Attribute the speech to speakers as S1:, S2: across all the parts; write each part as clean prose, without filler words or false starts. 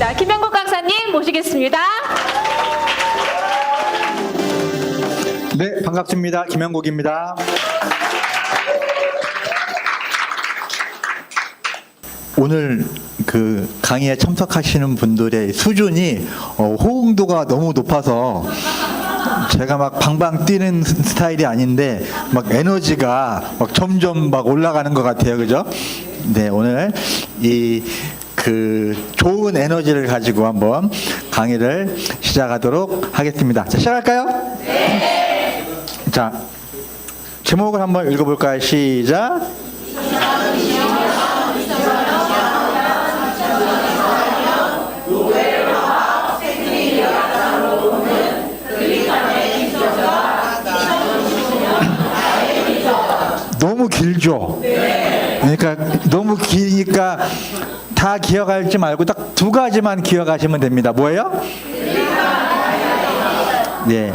S1: 하겠습니다. 김영국 강사님 모시겠습니다.
S2: 네, 반갑습니다. 김영국입니다. 오늘 그 강의에 참석하시는 분들의 수준이 호응도가 너무 높아서 제가 막 방방 뛰는 스타일이 아닌데 막 에너지가 막 점점 막 올라가는 것 같아요. 그죠? 네, 오늘 좋은 에너지를 가지고 한번 강의를 시작하도록 하겠습니다. 자, 시작할까요? 네. 자, 제목을 한번 읽어볼까요? 시작. 너무 길죠? 네. 그러니까 너무 기니까 다 기억하지 말고 딱 두 가지만 기억하시면 됩니다. 뭐예요? 네.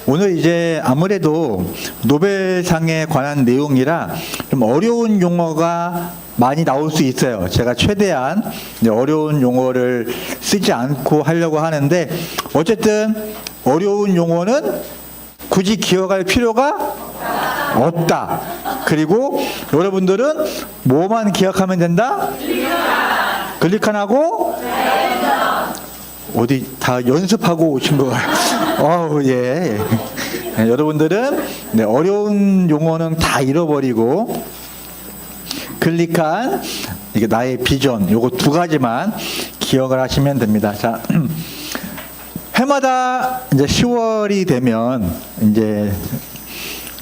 S2: 오늘 이제 아무래도 노벨상에 관한 내용이라 좀 어려운 용어가 많이 나올 수 있어요. 제가 최대한 어려운 용어를 쓰지 않고 하려고 하는데 어쨌든 어려운 용어는 굳이 기억할 필요가 없다. 그리고 여러분들은 뭐만 기억하면 된다? 클릭하고 어디 다 연습하고 오신 거 같아요. 예. 네, 여러분들은 어려운 용어는 다 잃어버리고 클릭한 이게 나의 비전 요거 두 가지만 기억을 하시면 됩니다. 자, 해마다 이제 10월이 되면 이제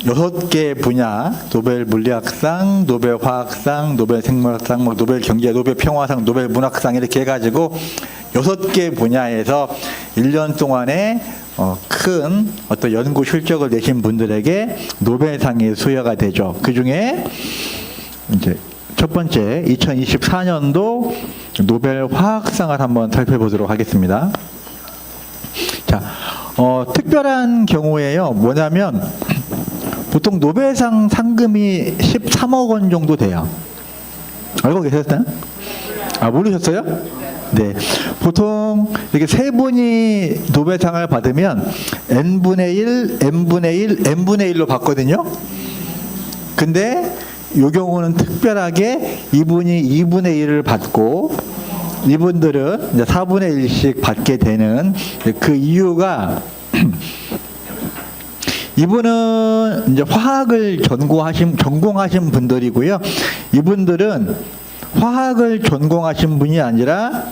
S2: 6개 분야, 노벨 물리학상, 노벨 화학상, 노벨 생물학상, 노벨 경제, 노벨 평화상, 노벨 문학상 이렇게 해가지고 6개 분야에서 1년 동안에 큰 어떤 연구 실적을 내신 분들에게 노벨상이 수여가 되죠. 그 중에 이제 첫 번째 2024년도 노벨 화학상을 한번 살펴보도록 하겠습니다. 자, 특별한 경우에요. 뭐냐면 보통 노벨상 상금이 13억 원 정도 돼요. 알고 계셨어요? 모르셨어요? 네. 보통 이렇게 세 분이 노벨상을 받으면 n분의 1, n분의 1, n분의 1로 받거든요. 근데 이 경우는 특별하게 이분이 2분의 1을 받고 이분들은 이제 4분의 1씩 받게 되는 그 이유가 이분은 이제 화학을 전공하신 분들이고요. 이분들은 화학을 전공하신 분이 아니라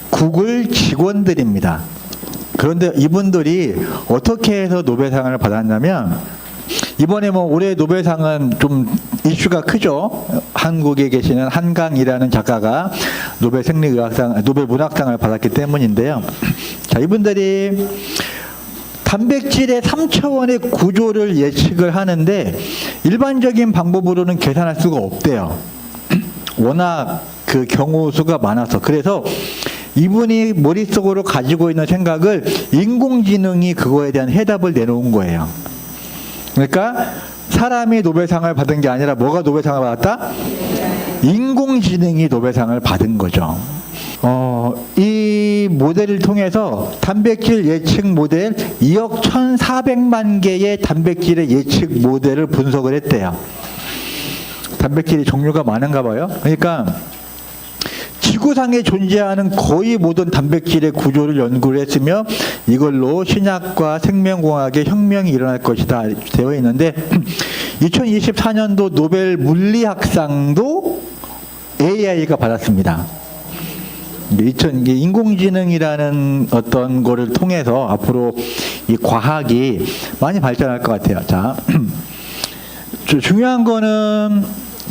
S2: 구글 직원들입니다. 그런데 이분들이 어떻게 해서 노벨상을 받았냐면 이번에 올해 노벨상은 좀 이슈가 크죠. 한국에 계시는 한강이라는 작가가 노벨 문학상을 받았기 때문인데요. 자, 이분들이 단백질의 3차원의 구조를 예측을 하는데 일반적인 방법으로는 계산할 수가 없대요. 워낙 그 경우 수가 많아서. 그래서 이분이 머릿속으로 가지고 있는 생각을 인공지능이 그거에 대한 해답을 내놓은 거예요. 그러니까 사람이 노벨상을 받은 게 아니라 뭐가 노벨상을 받았다? 인공지능이 노벨상을 받은 거죠. 이 모델을 통해서 단백질 예측 모델 2억 1,400만 개의 단백질의 예측 모델을 분석을 했대요. 단백질이 종류가 많은가 봐요. 그러니까 지구상에 존재하는 거의 모든 단백질의 구조를 연구를 했으며 이걸로 신약과 생명공학의 혁명이 일어날 것이다 되어 있는데 2024년도 노벨 물리학상도 AI가 받았습니다. 인공지능이라는 어떤 거를 통해서 앞으로 이 과학이 많이 발전할 것 같아요. 자, 중요한 거는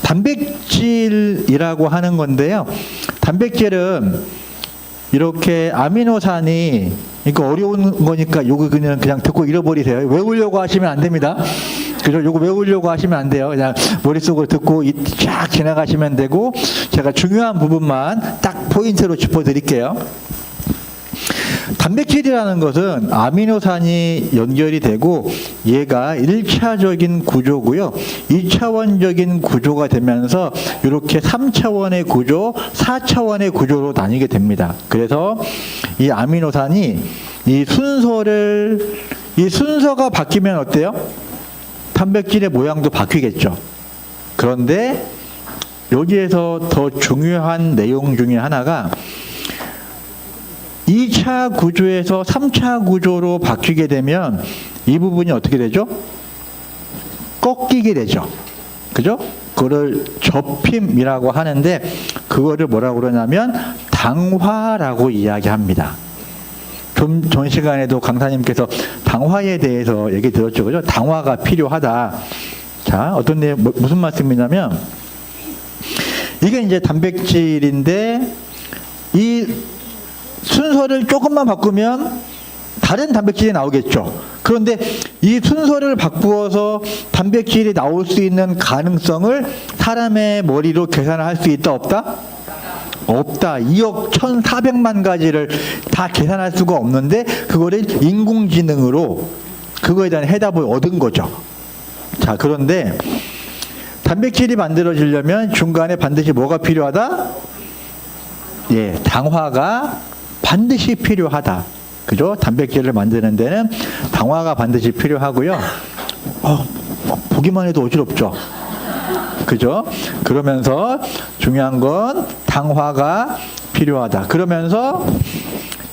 S2: 단백질이라고 하는 건데요. 단백질은 이렇게 아미노산이 그러니까 어려운 거니까 요거 그냥 듣고 잃어버리세요. 외우려고 하시면 안 됩니다. 그죠? 요거 외우려고 하시면 안 돼요. 그냥 머릿속으로 듣고 쫙 지나가시면 되고 제가 중요한 부분만 딱 포인트로 짚어드릴게요. 단백질이라는 것은 아미노산이 연결이 되고 얘가 1차적인 구조고요. 2차원적인 구조가 되면서 이렇게 3차원의 구조, 4차원의 구조로 나뉘게 됩니다. 그래서 이 아미노산이 이 순서가 바뀌면 어때요? 단백질의 모양도 바뀌겠죠. 그런데 여기에서 더 중요한 내용 중에 하나가 2차 구조에서 3차 구조로 바뀌게 되면 이 부분이 어떻게 되죠? 꺾이게 되죠. 그죠? 그거를 접힘이라고 하는데 그거를 뭐라고 그러냐면 당화라고 이야기합니다. 좀 전 시간에도 강사님께서 당화에 대해서 얘기 들었죠. 그죠? 당화가 필요하다. 자, 어떤 내용, 무슨 말씀이냐면 이게 이제 단백질인데 이 순서를 조금만 바꾸면 다른 단백질이 나오겠죠. 그런데 이 순서를 바꾸어서 단백질이 나올 수 있는 가능성을 사람의 머리로 계산할 수 있다 없다? 없다. 2억 1,400만 가지를 다 계산할 수가 없는데 그거를 인공지능으로 그거에 대한 해답을 얻은 거죠. 자, 그런데 단백질이 만들어지려면 중간에 반드시 뭐가 필요하다? 예, 당화가 반드시 필요하다. 그죠? 단백질을 만드는 데는 당화가 반드시 필요하고요. 보기만 해도 어지럽죠? 그죠? 그러면서 중요한 건 당화가 필요하다. 그러면서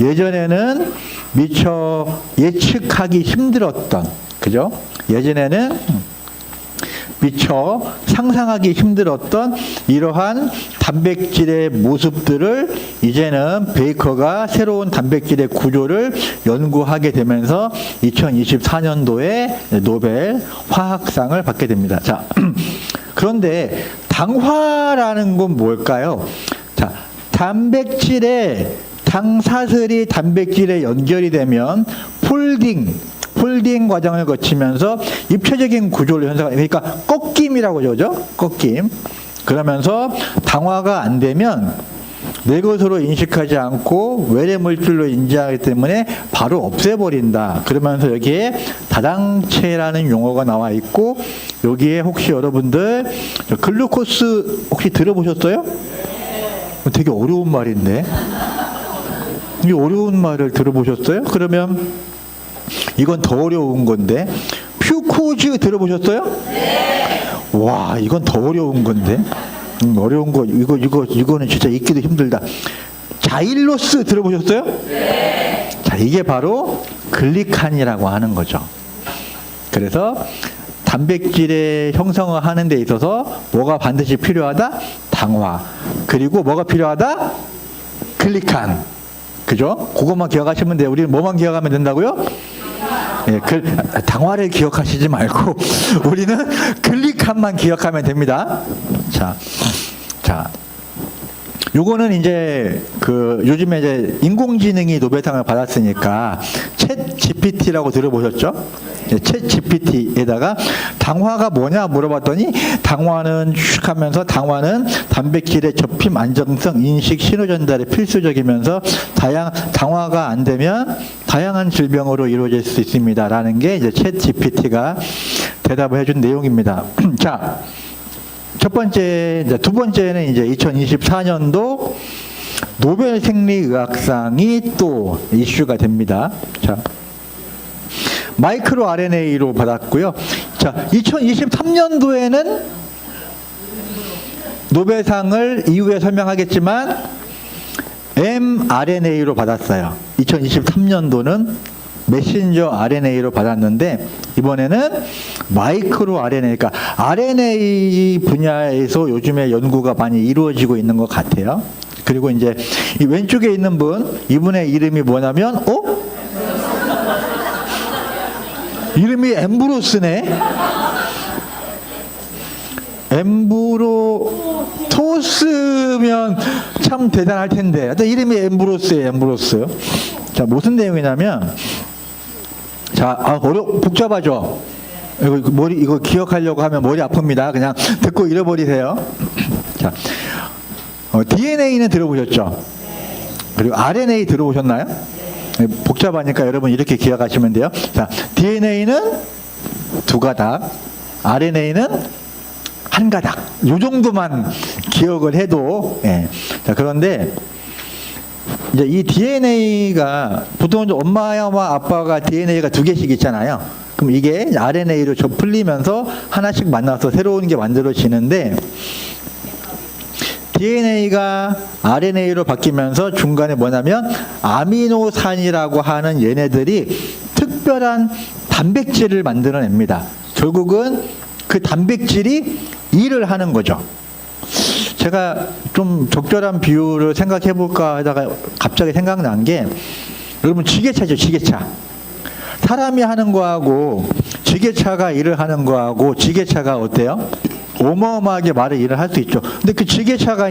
S2: 예전에는 미처 예측하기 힘들었던, 그죠? 예전에는 미처 상상하기 힘들었던 이러한 단백질의 모습들을 이제는 베이커가 새로운 단백질의 구조를 연구하게 되면서 2024년도에 노벨 화학상을 받게 됩니다. 자, 그런데 당화라는 건 뭘까요? 자, 단백질에 당사슬이 단백질에 연결이 되면 폴딩 과정을 거치면서 입체적인 구조를 형성하는, 그러니까 꺾임이라고 그러죠. 꺾임. 그러면서 당화가 안 되면 내 것으로 인식하지 않고 외래 물질로 인지하기 때문에 바로 없애버린다. 그러면서 여기에 다당체라는 용어가 나와 있고 여기에 혹시 여러분들 글루코스 혹시 들어보셨어요? 되게 어려운 말인데 이 어려운 말을 들어보셨어요? 그러면 이건 더 어려운 건데 퓨코즈 들어보셨어요? 네. 와, 이건 더 어려운 건데 어려운 거 이거는 진짜 읽기도 힘들다. 자일로스 들어보셨어요? 네. 자, 이게 바로 글리칸이라고 하는 거죠. 그래서 단백질의 형성을 하는 데 있어서 뭐가 반드시 필요하다? 당화. 그리고 뭐가 필요하다? 글리칸. 그죠? 그것만 기억하시면 돼요. 우리는 뭐만 기억하면 된다고요? 예, 당화를 기억하시지 말고 우리는 글리칸만 기억하면 됩니다. 자, 요거는 이제 요즘에 이제 인공지능이 노벨상을 받았으니까 챗 GPT라고 들어보셨죠? 챗 GPT에다가 당화가 뭐냐 물어봤더니 당화는 하면서 당화는 단백질의 접힘 안정성, 인식, 신호 전달에 필수적이면서 당화가 안 되면 다양한 질병으로 이루어질 수 있습니다라는 게 이제 챗 GPT가 대답을 해준 내용입니다. 자, 첫 번째, 이제 두 번째는 이제 2024년도 노벨 생리의학상이 또 이슈가 됩니다. 자, 마이크로 RNA로 받았고요. 자, 2023년도에는 노벨상을 이후에 설명하겠지만 mRNA로 받았어요. 2023년도는 메신저 RNA로 받았는데 이번에는 마이크로 RNA, 그러니까 RNA 분야에서 요즘에 연구가 많이 이루어지고 있는 것 같아요. 그리고 이제 이 왼쪽에 있는 이분의 이름이 뭐냐면 이름이 엠브로스네. 엠브로토스면 참 대단할 텐데. 이름이 엠브로스예요, 엠브로스. 자, 무슨 내용이냐면, 자, 복잡하죠? 이거 기억하려고 하면 머리 아픕니다. 그냥 듣고 잃어버리세요. 자, DNA는 들어보셨죠? 그리고 RNA 들어보셨나요? 복잡하니까 여러분 이렇게 기억하시면 돼요. 자, DNA는 두 가닥, RNA는 한 가닥. 요 정도만 기억을 해도, 예. 자, 그런데 이제 이 DNA가 보통 이제 엄마와 아빠가 DNA가 두 개씩 있잖아요. 그럼 이게 RNA로 풀리면서 하나씩 만나서 새로운 게 만들어지는데, DNA가 RNA로 바뀌면서 중간에 뭐냐면 아미노산이라고 하는 얘네들이 특별한 단백질을 만들어냅니다. 결국은 그 단백질이 일을 하는 거죠. 제가 좀 적절한 비유를 생각해 볼까 하다가 갑자기 생각난 게, 여러분 지게차죠, 지게차. 사람이 하는 거하고 지게차가 일을 하는 거하고, 지게차가 어때요? 어마어마하게 많은 일을 할 수 있죠. 근데 그 지게차가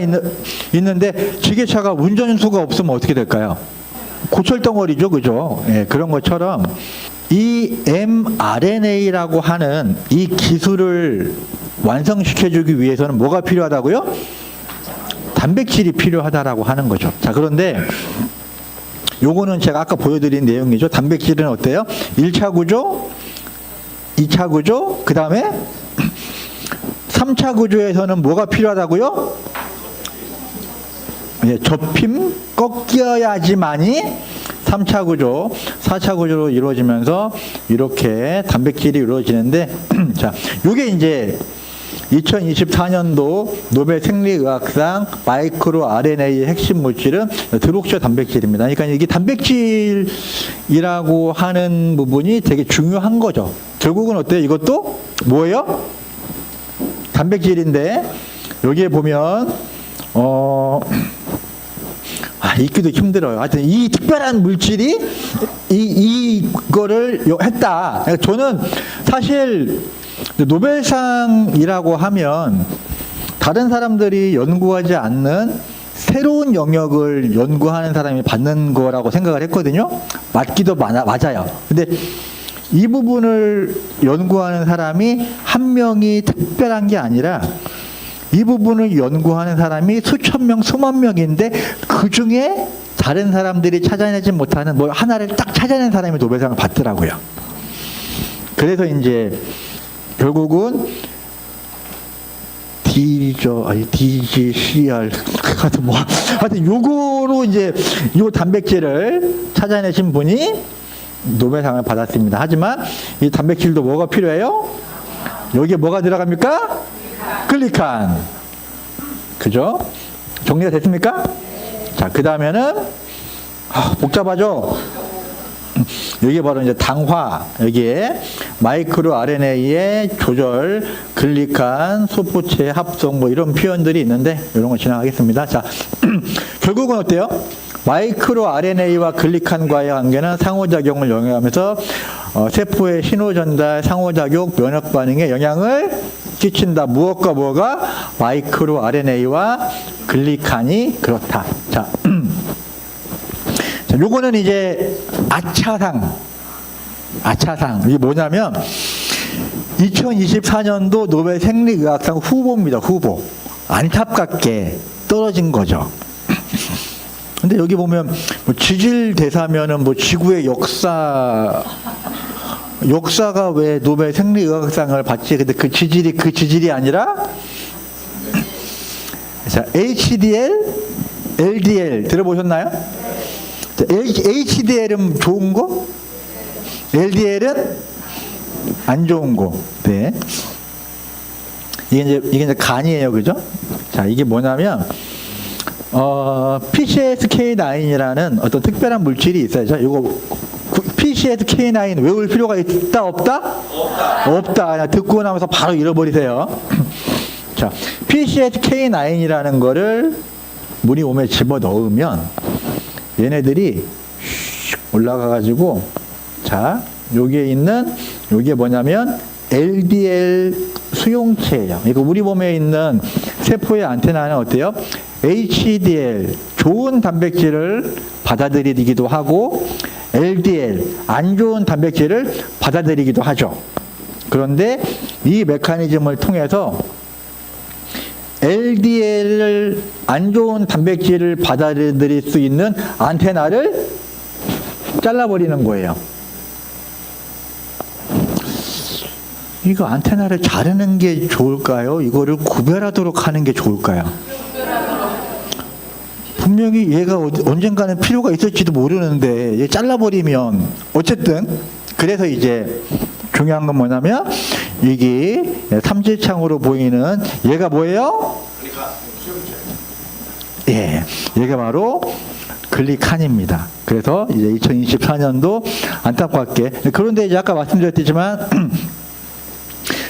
S2: 있는데 지게차가 운전수가 없으면 어떻게 될까요? 고철덩어리죠, 그죠? 예, 그런 것처럼 이 mRNA라고 하는 이 기술을 완성시켜주기 위해서는 뭐가 필요하다고요? 단백질이 필요하다라고 하는 거죠. 자, 그런데 요거는 제가 아까 보여드린 내용이죠. 단백질은 어때요? 1차 구조, 2차 구조, 그 다음에 3차 구조에서는 뭐가 필요하다고요? 예, 접힘, 꺾여야지만이 3차 구조, 4차 구조로 이루어지면서 이렇게 단백질이 이루어지는데, 자, 요게 이제 2024년도 노벨 생리의학상 마이크로 RNA의 핵심 물질은 드록쇼 단백질입니다. 그러니까 이게 단백질이라고 하는 부분이 되게 중요한 거죠. 결국은 어때요? 이것도 뭐예요? 단백질인데, 여기에 보면 읽기도 힘들어요. 하여튼 이 특별한 물질이 이거를 했다. 저는 사실 노벨상이라고 하면 다른 사람들이 연구하지 않는 새로운 영역을 연구하는 사람이 받는 거라고 생각을 했거든요. 맞기도 맞아요. 근데 이 부분을 연구하는 사람이 한 명이 특별한 게 아니라 이 부분을 연구하는 사람이 수천 명, 수만 명인데 그 중에 다른 사람들이 찾아내지 못하는 뭐 하나를 딱 찾아낸 사람이 노벨상을 받더라고요. 그래서 이제 결국은 DGCR 하여튼 요거로 이제 요 단백질을 찾아내신 분이 노벨상을 받았습니다. 하지만 이 단백질도 뭐가 필요해요? 여기에 뭐가 들어갑니까? 글리칸. 그죠? 정리가 됐습니까? 자, 그 다음에는 복잡하죠? 여기 바로 이제 당화, 여기에 마이크로 RNA의 조절, 글리칸, 소포체 합성 뭐 이런 표현들이 있는데 이런 거 지나가겠습니다. 자, 결국은 어때요? 마이크로 RNA와 글리칸과의 관계는 상호작용을 영향하면서 세포의 신호 전달, 상호작용, 면역 반응에 영향을 끼친다. 무엇과 뭐가? 마이크로 RNA와 글리칸이 그렇다. 자, 자, 요거는 이제 아차상. 이게 뭐냐면 2024년도 노벨 생리의학상 후보입니다. 후보. 안타깝게 떨어진 거죠. 근데 여기 보면 뭐 지질대사면은 뭐 지구의 역사가 왜 노벨 생리의학상을 받지? 근데 그 지질이 아니라 자, HDL, LDL 들어보셨나요? 자, HDL은 좋은 거, LDL은 안 좋은 거. 네. 이게 이제 간이에요, 그죠? 자, 이게 뭐냐면 PCSK9이라는 어떤 특별한 물질이 있어요. 이거 PCSK9 외울 필요가 있다, 없다? 없다. 그냥 듣고 나면서 바로 잃어버리세요. 자, PCSK9이라는 거를 우리 몸에 집어 넣으면 얘네들이 올라가가지고, 자, 여기에 뭐냐면 LDL 수용체예요. 그러니까 우리 몸에 있는 세포의 안테나는 어때요? HDL, 좋은 단백질을 받아들이기도 하고 LDL, 안 좋은 단백질을 받아들이기도 하죠. 그런데 이 메커니즘을 통해서 LDL을 안 좋은 단백질을 받아들일 수 있는 안테나를 잘라버리는 거예요. 이거 안테나를 자르는 게 좋을까요? 이거를 구별하도록 하는 게 좋을까요? 분명히 얘가 언젠가는 필요가 있을지도 모르는데 얘 잘라버리면 어쨌든 그래서 이제 중요한 건 뭐냐면 이게 삼지창으로 보이는 얘가 뭐예요? 예, 얘가 바로 글리칸입니다. 그래서 이제 2024년도 안타깝게 그런데 이제 아까 말씀드렸지만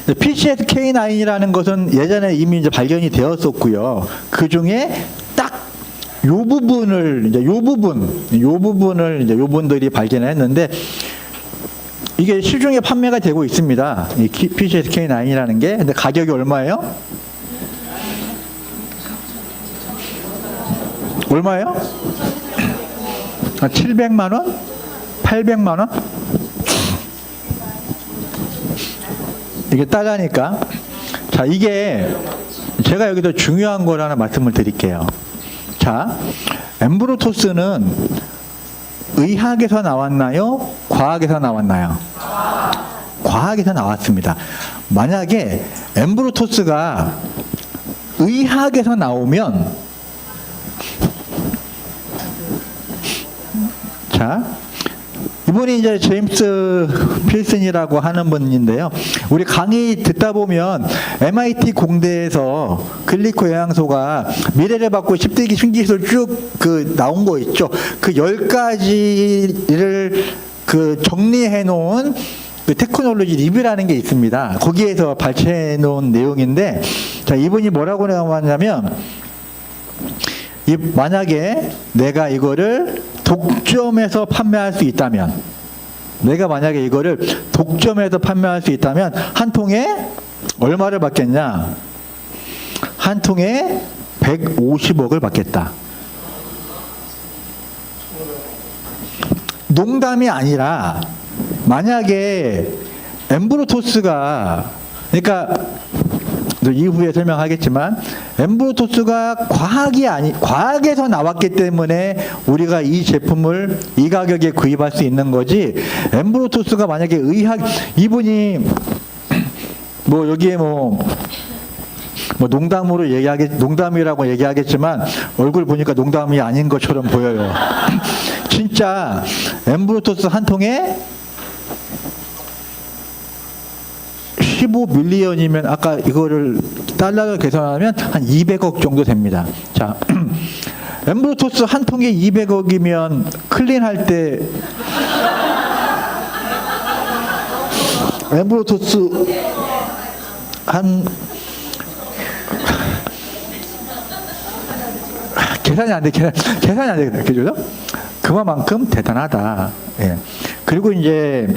S2: PCSK9이라는 것은 예전에 이미 이제 발견이 되었었고요. 그 중에 딱 요 부분을 이제 요 부분을 이제 요 분들이 발견했는데 이게 시중에 판매가 되고 있습니다. 이 PCSK9이라는 게 근데 가격이 얼마예요? 얼마예요? 700만 원? 800만 원? 이게 따가니까. 자, 이게 제가 여기서 중요한 걸 하나 말씀을 드릴게요. 자, 엠브로토스는 의학에서 나왔나요? 과학에서 나왔나요? 과학에서 나왔습니다. 만약에 엠브로토스가 의학에서 나오면 자, 이분이 이제 제임스 필슨이라고 하는 분인데요. 우리 강의 듣다 보면 MIT 공대에서 글리코 영양소가 미래를 받고 10대기 신기술 쭉 그 나온 거 있죠. 그 10가지를 그 정리해 놓은 그 테크놀로지 리뷰라는 게 있습니다. 거기에서 발췌해 놓은 내용인데, 자, 이분이 뭐라고 나왔냐면, 만약에 내가 이거를 독점해서 판매할 수 있다면, 내가 만약에 이거를 독점해서 판매할 수 있다면 한 통에 얼마를 받겠냐? 한 통에 150억을 받겠다. 농담이 아니라 만약에 엠브로토스가, 그러니까 이후에 설명하겠지만 엠브로토스가 과학에서 나왔기 때문에 우리가 이 제품을 이 가격에 구입할 수 있는 거지, 엠브로토스가 만약에 이분이 뭐 여기에 뭐 농담이라고 얘기하겠지만 얼굴 보니까 농담이 아닌 것처럼 보여요. 진짜 엠브로토스 한 통에 15밀리언이면 아까 이거를 달러로 계산하면 한 200억 정도 됩니다. 자, 엠브로토스 한 통에 200억이면 클린할 때 엠브로토스 한 계산이 안 돼. 그죠? 그만큼 대단하다. 예. 그리고 이제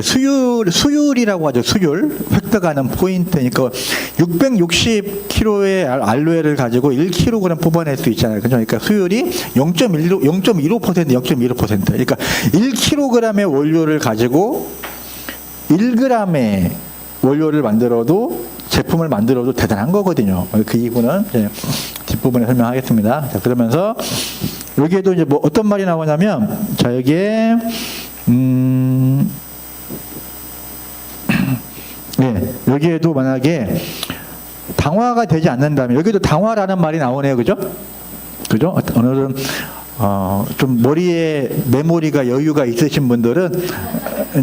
S2: 수율이라고 하죠. 수율. 획득하는 포인트니까 660kg의 알로에를 가지고 1kg 뽑아낼 수 있잖아요. 그러니까 수율이 0.15%. 그러니까 1kg의 원료를 가지고 1g의 원료를 제품을 만들어도 대단한 거거든요. 그 이유는 뒷부분에 설명하겠습니다. 자, 그러면서 여기에도 이제 뭐 어떤 말이 나오냐면, 자, 여기에 네, 여기에도 만약에 당화가 되지 않는다면, 여기도 당화라는 말이 나오네요. 그죠? 오늘은 좀 머리에 메모리가 여유가 있으신 분들은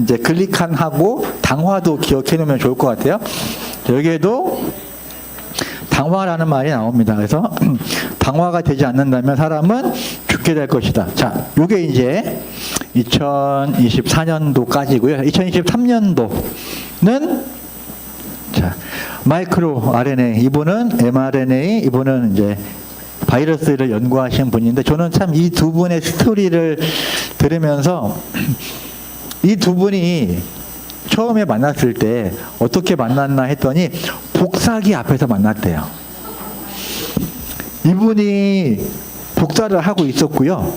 S2: 이제 글리칸하고 당화도 기억해 놓으면 좋을 것 같아요. 여기에도 당화라는 말이 나옵니다. 그래서 당화가 되지 않는다면 사람은 죽게 될 것이다. 자, 요게 이제 2024년도까지고요. 2023년도는 자, 마이크로 RNA, 이분은 mRNA, 이분은 이제 바이러스를 연구하신 분인데, 저는 참 이 두 분의 스토리를 들으면서 이 두 분이 처음에 만났을 때 어떻게 만났나 했더니 복사기 앞에서 만났대요. 이분이 복사를 하고 있었고요.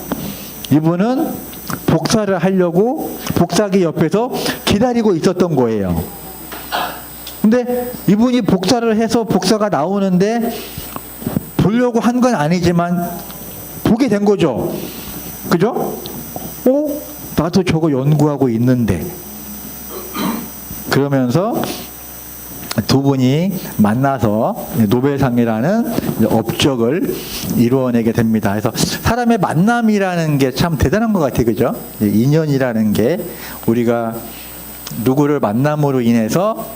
S2: 이분은 복사를 하려고 복사기 옆에서 기다리고 있었던 거예요. 근데 이분이 복사를 해서 복사가 나오는데 보려고 한 건 아니지만 보게 된 거죠. 그죠? 나도 저거 연구하고 있는데. 그러면서 두 분이 만나서 노벨상이라는 업적을 이루어내게 됩니다. 그래서 사람의 만남이라는 게 참 대단한 것 같아요. 그죠? 인연이라는 게 우리가 누구를 만남으로 인해서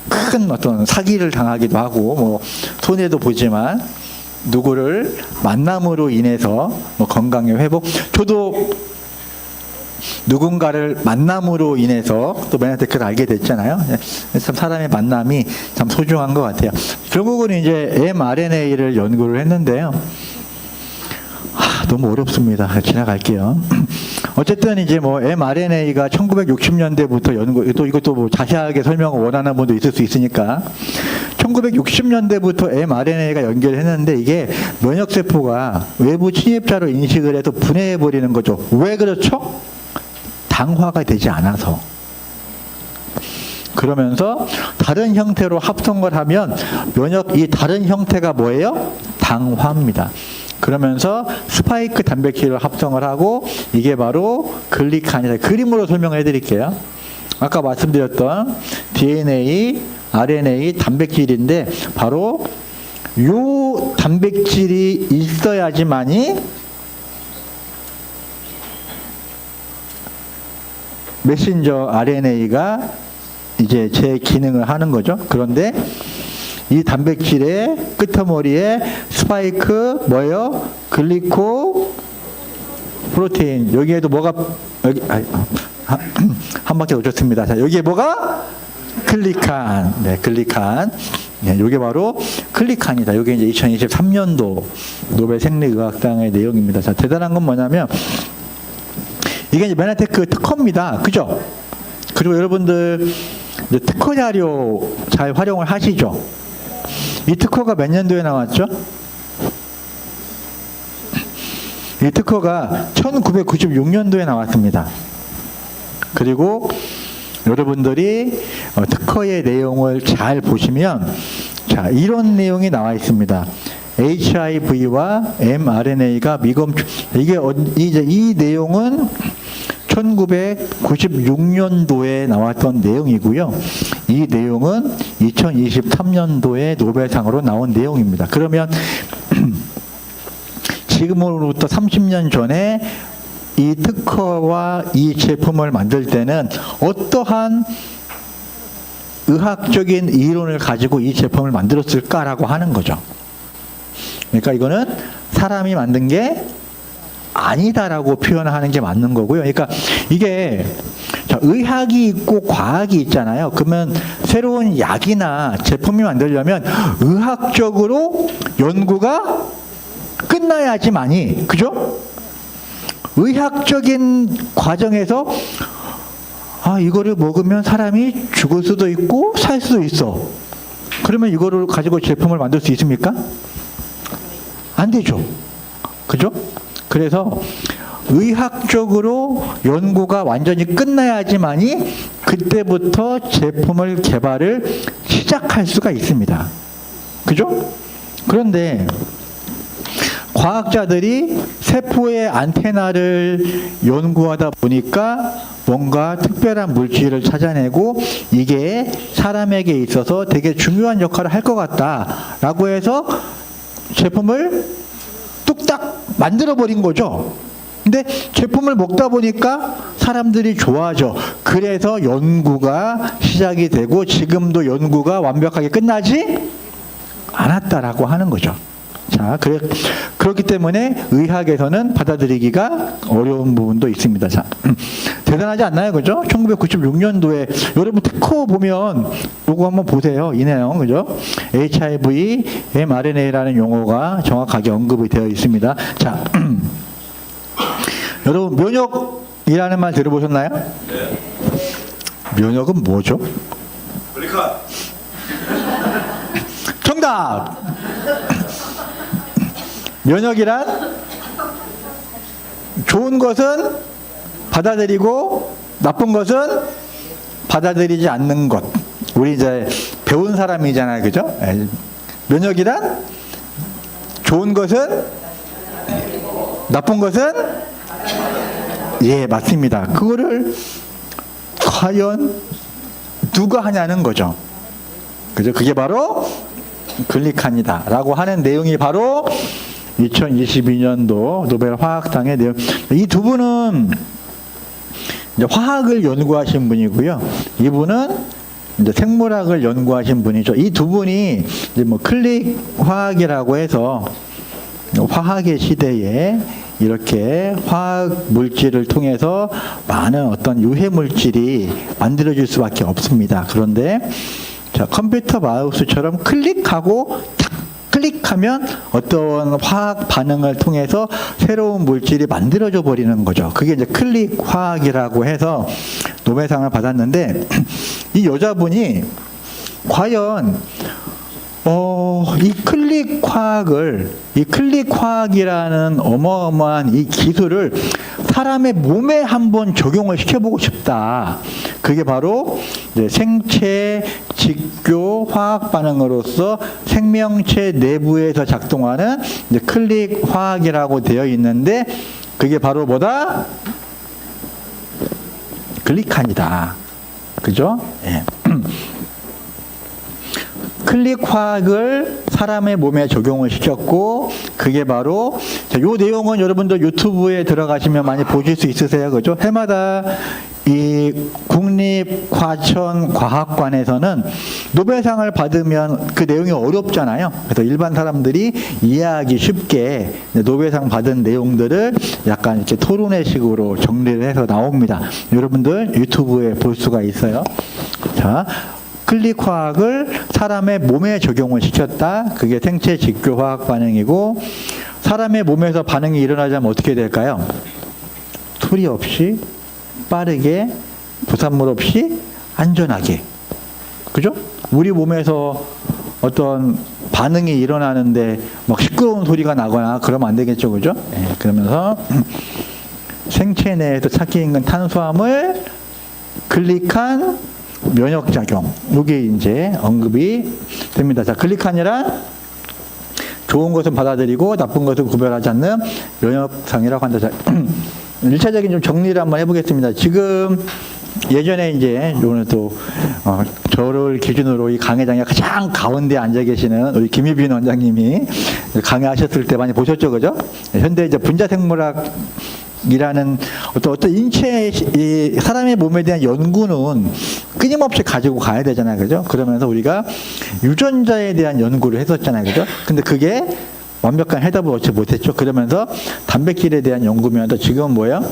S2: 큰 어떤 사기를 당하기도 하고 손해도 보지만 누구를 만남으로 인해서 건강의 회복, 저도 누군가를 만남으로 인해서 또 메나테크를 알게 됐잖아요. 참 사람의 만남이 참 소중한 것 같아요. 결국은 이제 mRNA를 연구를 했는데요. 너무 어렵습니다. 지나갈게요. 어쨌든 이제 mRNA가 1960년대부터 연구, 이것도 자세하게 설명을 원하는 분도 있을 수 있으니까 1960년대부터 mRNA가 연결했는데 이게 면역세포가 외부 침입자로 인식을 해서 분해해버리는 거죠. 왜 그렇죠? 당화가 되지 않아서. 그러면서 다른 형태로 합성을 하면 이 다른 형태가 뭐예요? 당화입니다. 그러면서 스파이크 단백질을 합성을 하고 이게 바로 글리칸이다. 그림으로 설명해 드릴게요. 아까 말씀드렸던 DNA, RNA 단백질인데 바로 요 단백질이 있어야지만이 메신저 RNA가 이제 제 기능을 하는 거죠. 그런데 이 단백질의 끄트머리에 스파이크 뭐예요? 글리코 프로테인. 여기에도 뭐가 여기 한 바퀴 놓쳤습니다. 자, 여기에 뭐가? 글리칸. 네, 글리칸. 네, 이게 바로 글리칸이다. 이게 이제 2023년도 노벨 생리의학상의 내용입니다. 자, 대단한 건 뭐냐면 이게 이제 메나테크 특허입니다. 그죠? 그리고 여러분들 이제 특허 자료 잘 활용을 하시죠? 이 특허가 몇 년도에 나왔죠? 이 특허가 1996년도에 나왔습니다. 그리고 여러분들이 특허의 내용을 잘 보시면 자, 이런 내용이 나와 있습니다. HIV와 mRNA가 이게 이제 이 내용은 1996년도에 나왔던 내용이고요. 이 내용은 2023년도에 노벨상으로 나온 내용입니다. 그러면 지금으로부터 30년 전에 이 특허와 이 제품을 만들 때는 어떠한 의학적인 이론을 가지고 이 제품을 만들었을까라고 하는 거죠. 그러니까 이거는 사람이 만든 게 아니다라고 표현하는 게 맞는 거고요. 그러니까 이게 의학이 있고 과학이 있잖아요. 그러면 새로운 약이나 제품이 만들려면 의학적으로 연구가 끝나야지만이, 그죠? 의학적인 과정에서 이거를 먹으면 사람이 죽을 수도 있고 살 수도 있어. 그러면 이거를 가지고 제품을 만들 수 있습니까? 안 되죠. 그죠? 그래서 의학적으로 연구가 완전히 끝나야지만이 그때부터 제품을 개발을 시작할 수가 있습니다. 그죠? 그런데 과학자들이 세포의 안테나를 연구하다 보니까 뭔가 특별한 물질을 찾아내고 이게 사람에게 있어서 되게 중요한 역할을 할 것 같다라고 해서 제품을 뚝딱 만들어버린 거죠. 근데 제품을 먹다 보니까 사람들이 좋아하죠. 그래서 연구가 시작이 되고 지금도 연구가 완벽하게 끝나지 않았다라고 하는 거죠. 자, 그렇기 때문에 의학에서는 받아들이기가 어려운 부분도 있습니다. 자, 대단하지 않나요? 그죠? 1996년도에 여러분 특허 보면 요거 한번 보세요. 이 내용, 그죠? HIV, mRNA라는 용어가 정확하게 언급이 되어 있습니다. 자, 여러분 면역이라는 말 들어보셨나요?
S3: 네.
S2: 면역은 뭐죠?
S3: 글리칸.
S2: 정답! 면역이란 좋은 것은 받아들이고 나쁜 것은 받아들이지 않는 것. 우리 이제 배운 사람이잖아요. 그죠? 면역이란 좋은 것은 나쁜 것은 예, 맞습니다. 그거를 과연 누가 하냐는 거죠. 그죠? 그게 바로 글리칸이다 라고 하는 내용이 바로 2022년도 노벨 화학상의 내용. 이 두 분은 이제 화학을 연구하신 분이고요. 이분은 이제 생물학을 연구하신 분이죠. 이 두 분이 이제 뭐 클릭 화학이라고 해서 화학의 시대에 이렇게 화학 물질을 통해서 많은 어떤 유해 물질이 만들어질 수밖에 없습니다. 그런데 자, 컴퓨터 마우스처럼 클릭하고 탁 클릭하면 어떤 화학 반응을 통해서 새로운 물질이 만들어져 버리는 거죠. 그게 이제 클릭 화학이라고 해서 노벨상을 받았는데 이 여자분이 과연 이 클릭 화학이라는 어마어마한 이 기술을 사람의 몸에 한번 적용을 시켜보고 싶다. 그게 바로 이제 생체 직교 화학 반응으로서 생명체 내부에서 작동하는 이제 클릭 화학이라고 되어 있는데 그게 바로 뭐다? 글리칸이다. 그죠? 예. 클릭 화학을 사람의 몸에 적용을 시켰고 그게 바로 요 내용은 여러분들 유튜브에 들어가시면 많이 보실 수 있으세요. 그죠? 해마다 이 국립과천과학관에서는 노벨상을 받으면 그 내용이 어렵잖아요. 그래서 일반 사람들이 이해하기 쉽게 노벨상 받은 내용들을 약간 이렇게 토론회 식으로 정리를 해서 나옵니다. 여러분들 유튜브에 볼 수가 있어요. 자, 클릭 화학을 사람의 몸에 적용을 시켰다. 그게 생체 직교 화학 반응이고 사람의 몸에서 반응이 일어나자면 어떻게 될까요? 소리 없이 빠르게 부산물 없이 안전하게. 그죠? 우리 몸에서 어떤 반응이 일어나는데 막 시끄러운 소리가 나거나 그러면 안 되겠죠. 그죠? 네, 그러면서 생체 내에서 찾기 힘든 탄수화물 글리칸 면역작용, 이게 이제 언급이 됩니다. 자, 글리칸이란 좋은 것은 받아들이고 나쁜 것은 구별하지 않는 면역상이라고 한다. 자, 1차적인 좀 정리를 한번 해보겠습니다. 지금 예전에 이제 오늘 또 저를 기준으로 이 강의장에 가장 가운데 앉아 계시는 우리 김희빈 원장님이 강의하셨을 때 많이 보셨죠, 그죠? 현대 이제 분자생물학 이라는 어떤 인체 이 사람의 몸에 대한 연구는 끊임없이 가지고 가야 되잖아요, 그죠? 그러면서 우리가 유전자에 대한 연구를 했었잖아요, 그죠? 근데 그게 완벽한 해답을 얻지 못했죠. 그러면서 단백질에 대한 연구면서 지금은 뭐예요?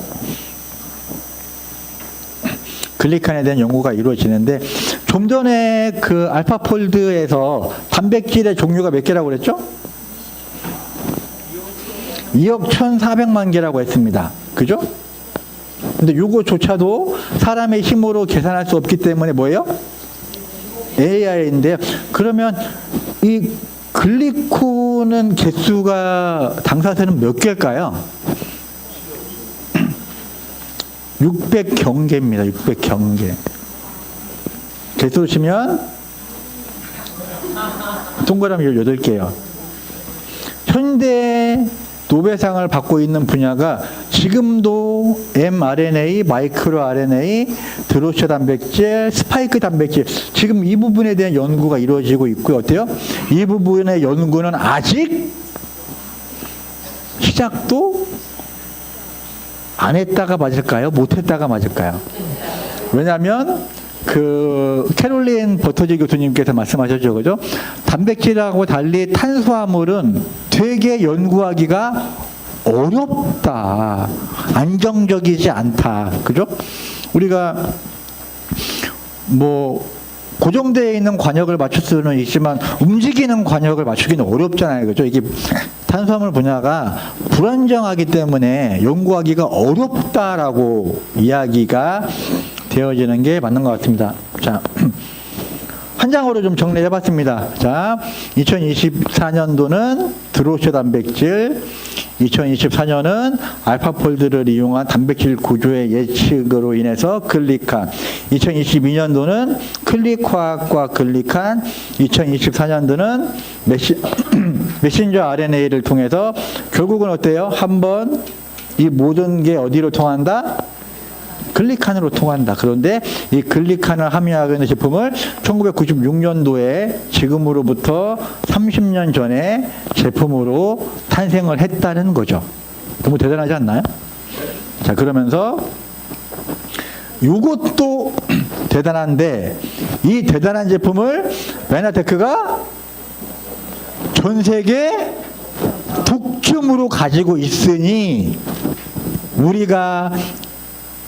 S2: 글리칸에 대한 연구가 이루어지는데 좀 전에 그 알파폴드에서 단백질의 종류가 몇 개라고 그랬죠? 2억 1,400만 개라고 했습니다. 그죠? 근데 이거조차도 사람의 힘으로 계산할 수 없기 때문에 뭐예요? AI인데요. 그러면 이 글리코는 개수가 당사자는 몇 개일까요? 600경계입니다. 600경계. 개수로 치면 동그라미 18개예요. 현대 노벨상을 받고 있는 분야가 지금도 mRNA, 마이크로 RNA, 드로셔 단백질, 스파이크 단백질 지금 이 부분에 대한 연구가 이루어지고 있고요. 어때요? 이 부분의 연구는 아직 시작도 안 했다가 맞을까요? 못 했다가 맞을까요? 왜냐하면 그 캐롤린 버터지 교수님께서 말씀하셨죠, 그죠? 단백질하고 달리 탄수화물은 되게 연구하기가 어렵다, 안정적이지 않다, 그죠? 우리가 뭐 고정되어 있는 관역을 맞출 수는 있지만 움직이는 관역을 맞추기는 어렵잖아요, 그죠? 이게 탄수화물 분야가 불안정하기 때문에 연구하기가 어렵다라고 이야기가 되어지는 게 맞는 것 같습니다. 자, 한 장으로 좀 정리해 봤습니다. 자, 2024년도는 드로셔 단백질, 2024년은 알파폴드를 이용한 단백질 구조의 예측으로 인해서 글리칸, 2022년도는 클릭 화학과 글리칸, 2024년도는 메신저 RNA를 통해서 결국은 어때요? 한번 이 모든 게 어디로 통한다? 글리칸으로 통한다. 그런데 이 글리칸을 함유하고 있는 제품을 1996년도에 지금으로부터 30년 전에 제품으로 탄생을 했다는 거죠. 너무 대단하지 않나요? 자, 그러면서 이것도 대단한데 이 대단한 제품을 메나테크가 전 세계 독점으로 가지고 있으니 우리가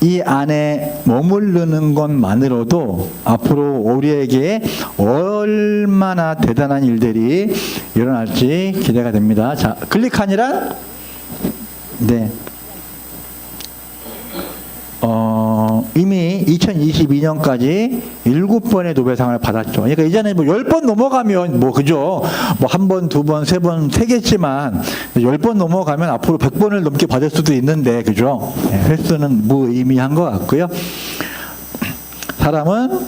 S2: 이 안에 머무르는 것만으로도 앞으로 우리에게 얼마나 대단한 일들이 일어날지 기대가 됩니다. 자, 글리칸이란 네. 이미 2022년까지 7번의 노벨상을 받았죠. 그러니까 이제는 뭐 10번 넘어가면 뭐 그죠? 뭐 한 번, 두 번, 세 번, 세 개지만 10번 넘어가면 앞으로 100번을 넘게 받을 수도 있는데 그죠? 네, 횟수는 무의미한 것 같고요. 사람은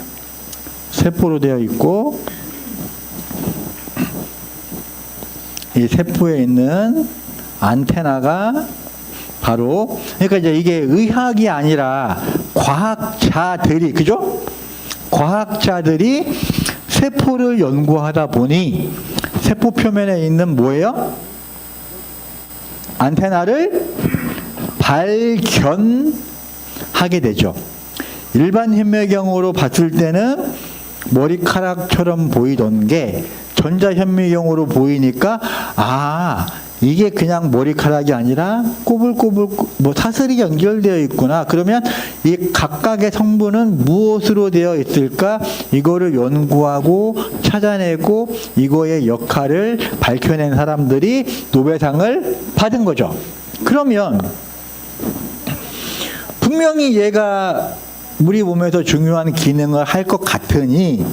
S2: 세포로 되어 있고 이 세포에 있는 안테나가 바로 그러니까 이제 이게 의학이 아니라 과학자들이 그죠? 과학자들이 세포를 연구하다 보니 세포 표면에 있는 뭐예요? 안테나를 발견하게 되죠. 일반 현미경으로 봤을 때는 머리카락처럼 보이던 게 전자현미경으로 보이니까 이게 그냥 머리카락이 아니라 꼬불꼬불 뭐 사슬이 연결되어 있구나. 그러면 이 각각의 성분은 무엇으로 되어 있을까? 이거를 연구하고 찾아내고 이거의 역할을 밝혀낸 사람들이 노벨상을 받은 거죠. 그러면 분명히 얘가 우리 몸에서 중요한 기능을 할 것 같으니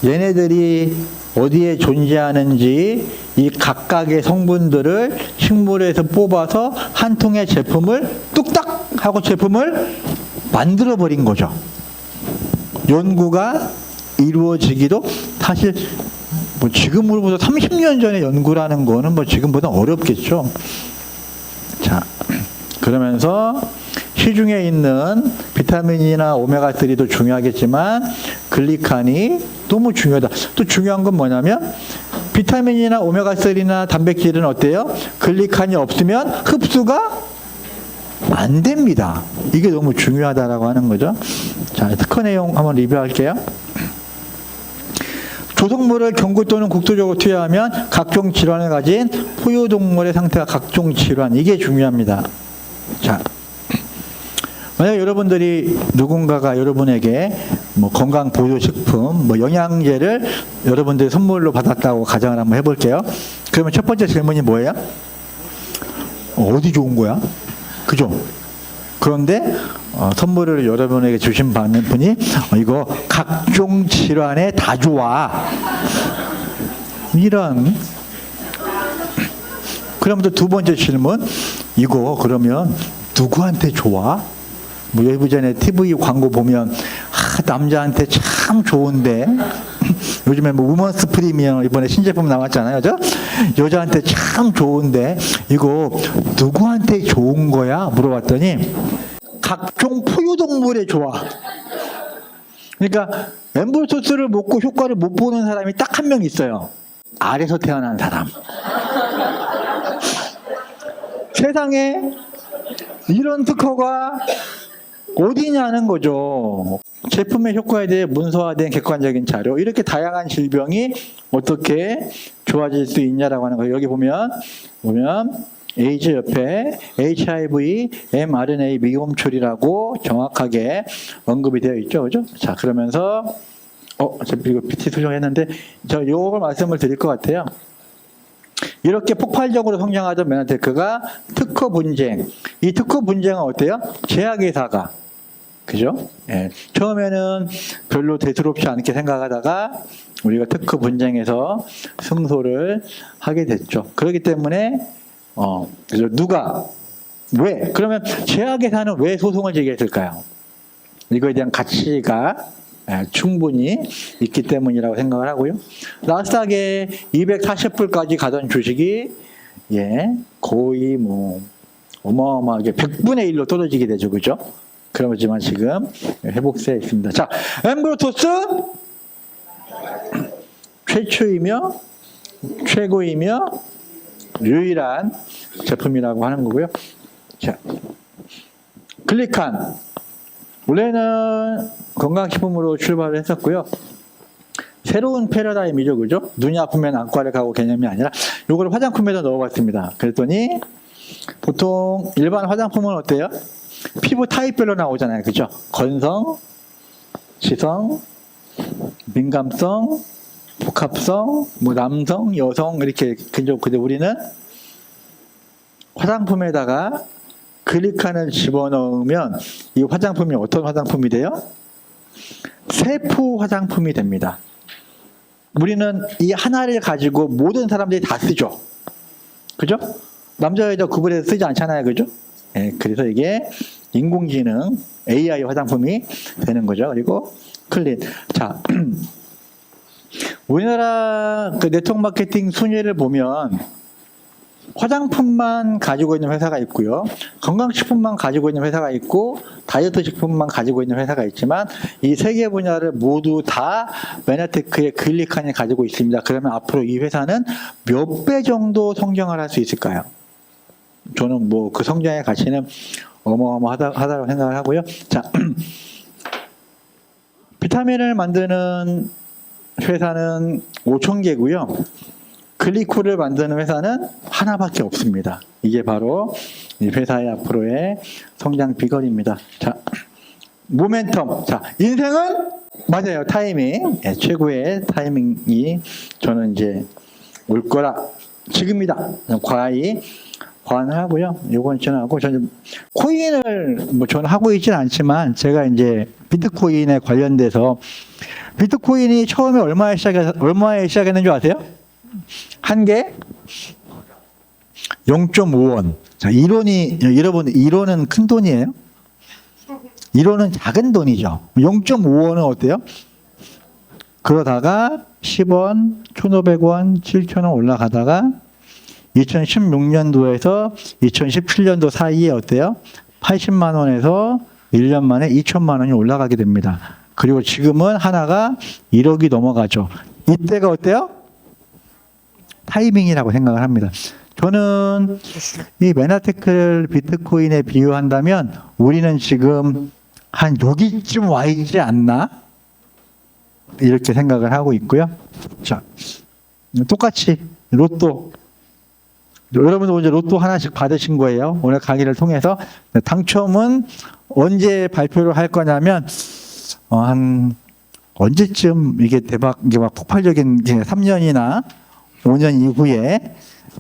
S2: 얘네들이 어디에 존재하는지 이 각각의 성분들을 식물에서 뽑아서 한 통의 제품을 뚝딱 하고 제품을 만들어 버린 거죠. 연구가 이루어지기도 사실 뭐 지금으로부터 30년 전에 연구라는 거는 뭐 지금보다 어렵겠죠. 자, 그러면서 시중에 있는 비타민이나 오메가3도 중요하겠지만 글리칸이 너무 중요하다. 또 중요한 건 뭐냐면 비타민이나 오메가3나 단백질은 어때요? 글리칸이 없으면 흡수가 안 됩니다. 이게 너무 중요하다라고 하는 거죠. 자, 특허 내용 한번 리뷰할게요. 조성물을 경구 또는 국소적으로 투여하면 각종 질환을 가진 포유동물의 상태가 각종 질환, 이게 중요합니다. 자, 만약 여러분들이 누군가가 여러분에게 뭐 건강보조식품, 뭐 영양제를 여러분들이 선물로 받았다고 가정을 한번 해볼게요. 그러면 첫 번째 질문이 뭐예요? 어디 좋은 거야? 그죠? 그런데 선물을 여러분에게 주신 분이 이거 각종 질환에 다 좋아. 이런. 그럼 또 두 번째 질문, 이거 그러면 누구한테 좋아? 뭐 예전에 TV 광고 보면 남자한테 참 좋은데 요즘에 뭐 우먼스 프리미엄 이번에 신제품 나왔잖아요, 그죠? 여자한테 참 좋은데 이거 누구한테 좋은 거야? 물어봤더니 각종 포유동물에 좋아. 그러니까 엠볼소스를 먹고 효과를 못 보는 사람이 딱 한 명 있어요. 알에서 태어난 사람. 세상에 이런 특허가 어디냐는 거죠. 제품의 효과에 대해 문서화된 객관적인 자료, 이렇게 다양한 질병이 어떻게 좋아질 수 있냐라고 하는 거예요. 여기 보면 에이즈 옆에 HIV, mRNA 미검출이라고 정확하게 언급이 되어 있죠, 그죠? 자, 그러면서 어차피 이거 PT 수정했는데 저 요걸 말씀을 드릴 것 같아요. 이렇게 폭발적으로 성장하던 메나테크가 특허 분쟁, 이 특허 분쟁은 어때요? 제약회사가, 그죠? 예. 처음에는 별로 대수롭지 않게 생각하다가 우리가 특허 분쟁에서 승소를 하게 됐죠. 그렇기 때문에 그래서 누가 왜? 그러면 제약회사는 왜 소송을 제기했을까요? 이거에 대한 가치가 충분히 있기 때문이라고 생각을 하고요. 나스닥에 240불까지 가던 주식이 거의 뭐 어마어마하게 100분의 1로 떨어지게 되죠. 그죠? 그러지만 지금 회복세에 있습니다. 자, 엠브로토스 최초이며 최고이며 유일한 제품이라고 하는 거고요. 자, 글리칸 원래는 건강식품으로 출발을 했었고요. 새로운 패러다임이죠, 그죠? 눈이 아프면 안과를 가고 개념이 아니라 이걸 화장품에다 넣어봤습니다. 그랬더니 보통 일반 화장품은 어때요? 피부 타입별로 나오잖아요, 그죠? 건성, 지성, 민감성, 복합성, 뭐 남성, 여성 이렇게 그죠? 근데 우리는 화장품에다가 글리칸을 집어넣으면 이 화장품이 어떤 화장품이 돼요? 세포 화장품이 됩니다. 우리는 이 하나를 가지고 모든 사람들이 다 쓰죠. 그죠? 남자 여자 구분해서 쓰지 않잖아요. 그죠? 예, 그래서 이게 인공지능 AI 화장품이 되는 거죠. 그리고 클린. 자, 우리나라 그 네트워크 마케팅 순위를 보면 화장품만 가지고 있는 회사가 있고요. 건강식품만 가지고 있는 회사가 있고 다이어트 식품만 가지고 있는 회사가 있지만 이 세 개 분야를 모두 다 메나테크의 글리칸이 가지고 있습니다. 그러면 앞으로 이 회사는 몇 배 정도 성장을 할 수 있을까요? 저는 뭐 그 성장의 가치는 어마어마하다고 생각을 하고요. 자, 비타민을 만드는 회사는 5,000개고요. 글리코를 만드는 회사는 하나밖에 없습니다. 이게 바로 이 회사의 앞으로의 성장 비결입니다. 자, 모멘텀. 자, 인생은 맞아요. 타이밍. 예, 최고의 타이밍이 저는 이제 올 거라 지금이다. 과히 관을 하고요. 이건 저는 하고 저는 코인을 뭐 저는 하고 있지는 않지만 제가 이제 비트코인에 관련돼서 비트코인이 처음에 얼마에 시작했는 줄 아세요? 한 개 0.5원. 자, 1원이 여러분 1원은 큰 돈이에요? 1원은 작은 돈이죠. 0.5원은 어때요? 그러다가 10원, 1,500원, 7,000원 올라가다가 2016년도에서 2017년도 사이에 어때요? 80만 원에서 1년 만에 2천만 원이 올라가게 됩니다. 그리고 지금은 하나가 1억이 넘어가죠. 이때가 어때요? 타이밍이라고 생각을 합니다. 저는 이 메나테크를 비트코인에 비유한다면 우리는 지금 한 여기쯤 와 있지 않나? 이렇게 생각을 하고 있고요. 자, 똑같이 로또. 여러분도 이제 로또 하나씩 받으신 거예요. 오늘 강의를 통해서. 당첨은 언제 발표를 할 거냐면, 한 언제쯤 이게 대박, 이게 막 폭발적인 3년이나 5년 이후에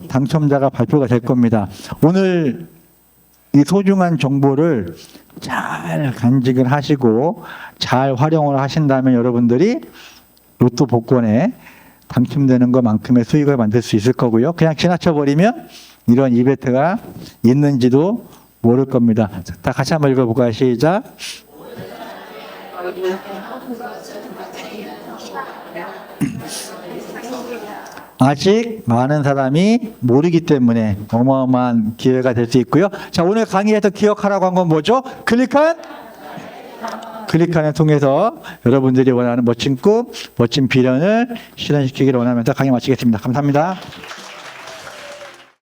S2: 당첨자가 발표가 될 겁니다. 오늘 이 소중한 정보를 잘 간직을 하시고 잘 활용을 하신다면 여러분들이 로또 복권에 당첨되는 것만큼의 수익을 만들 수 있을 거고요. 그냥 지나쳐버리면 이런 이벤트가 있는지도 모를 겁니다. 다 같이 한번 읽어볼까요? 시작. 아직 많은 사람이 모르기 때문에 어마어마한 기회가 될 수 있고요. 자, 오늘 강의에서 기억하라고 한 건 뭐죠? 클릭한? 클릭한을 통해서 여러분들이 원하는 멋진 꿈, 멋진 비전을 실현시키기를 원하면서 강의 마치겠습니다. 감사합니다.